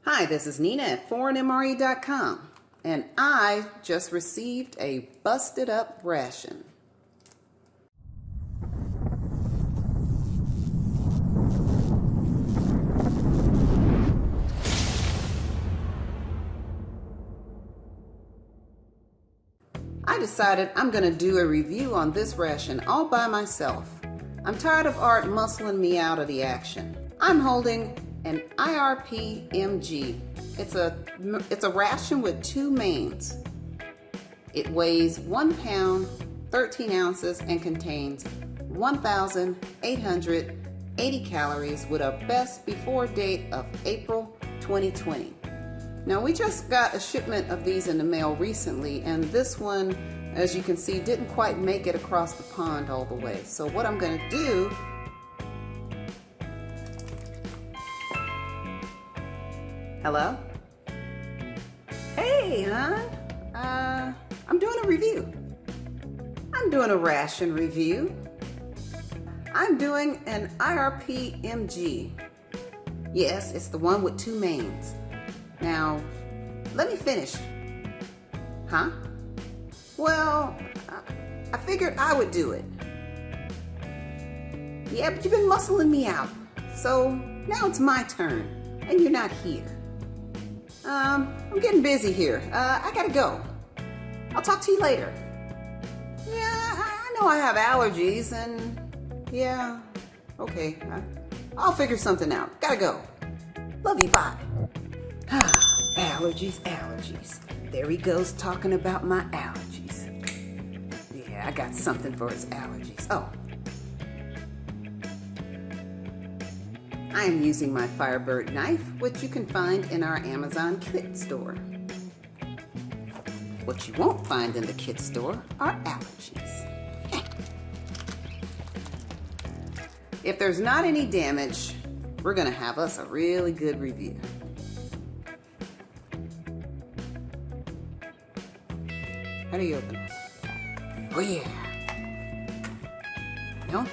Hi, this is Nina at ForeignMRE.com, and I just received a busted up ration. I decided I'm going to do a review on this ration all by myself. I'm tired of Art muscling me out of the action. I'm holding an IRP-MG. It's a ration with two mains. It weighs 1 pound, 13 ounces, and contains 1,880 calories with a best before date of April 2020. Now, we just got a shipment of these in the mail recently, and this one, as you can see, didn't quite make it across the pond all the way. So what I'm going to do, hello? Hey, hon. I'm doing a review. I'm doing a ration review. I'm doing an IRP-MG. Yes, it's the one with two mains. Now, let me finish. Huh? Well, I figured I would do it. Yeah, but you've been muscling me out. So now it's my turn, and you're not here. I'm getting busy here. I gotta go. I'll talk to you later. Yeah, I know I have allergies, and yeah, okay. I'll figure something out. Gotta go. Love you, bye. Allergies. There he goes talking about my allergies. Yeah, I got something for his allergies. Oh. I am using my Firebird knife, which you can find in our Amazon kit store. What you won't find in the kit store are allergies. If there's not any damage, we're gonna have us a really good review. How do you open it? Oh yeah. No?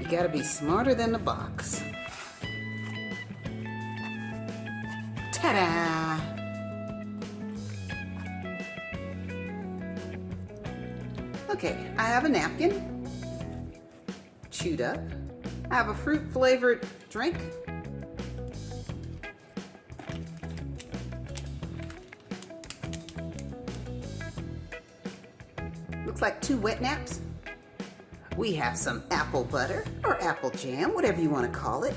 You gotta be smarter than the box. Ta-da! Okay, I have a napkin, chewed up. I have a fruit-flavored drink. Looks like 2 wet naps. We have some apple butter or apple jam, whatever you want to call it.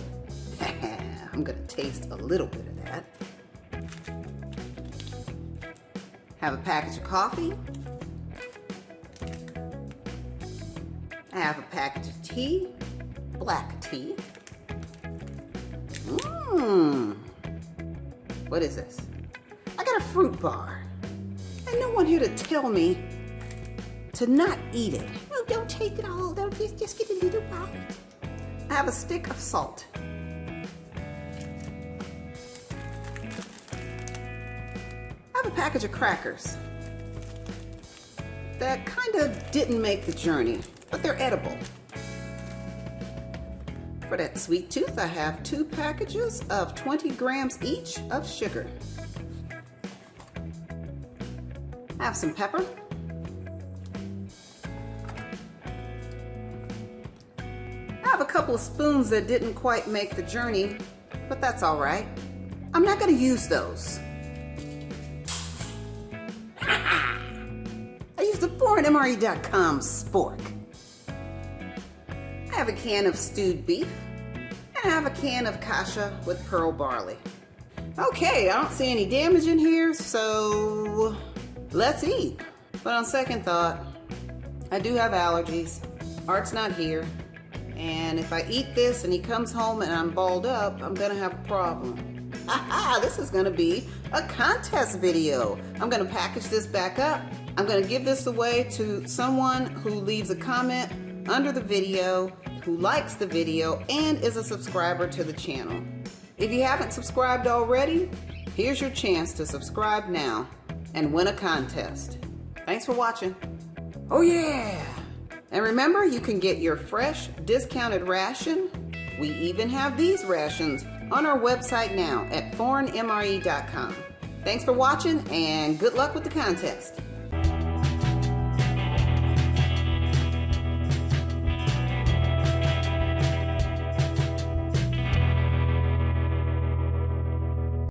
I'm gonna taste a little bit of that. Have a package of coffee. I have a package of tea, black tea. What is this? I got a fruit bar. And no one here to tell me to not eat it. No, don't take it all. Don't just get a little bite. I have a stick of salt. I have a package of crackers that kind of didn't make the journey, but they're edible. For that sweet tooth, I have 2 packages of 20 grams each of sugar. I have some pepper. I have a couple of spoons that didn't quite make the journey, but that's all right. I'm not going to use those. I used the ForeignMRE.com spork. I have a can of stewed beef, and I have a can of kasha with pearl barley. Okay, I don't see any damage in here, so let's eat. But on second thought, I do have allergies. Art's not here. And if I eat this and he comes home and I'm balled up, I'm gonna have a problem. This is gonna be a contest video. I'm gonna package this back up. I'm gonna give this away to someone who leaves a comment under the video, who likes the video, and is a subscriber to the channel. If you haven't subscribed already, here's your chance to subscribe now and win a contest. Thanks for watching. Oh yeah! And remember, you can get your fresh discounted ration We even have these rations on our website now at ForeignMRE.com. Thanks for watching and good luck with the contest.